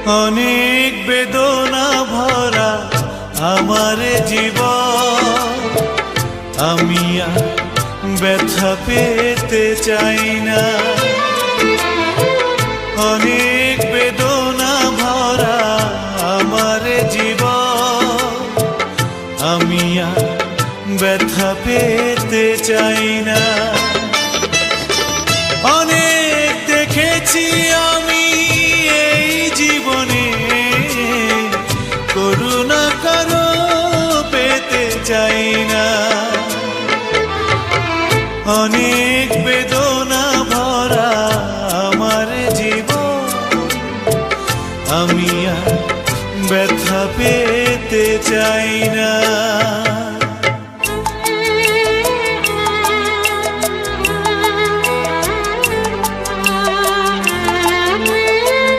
অনেক বেদনা ভরা আমার জীবন, আমি আর ব্যথা পেতে চাই না। অনেক বেদনা ভরা আমার জীবন, আমি আর ব্যথা পেতে চাই না। অনেক দেখেছি আমি এই জীবনে, করুণা কারো পেতে চাই না। অনেক বেদনা ভরা আমার জীবন, আমি আর ব্যথা পেতে চাই না।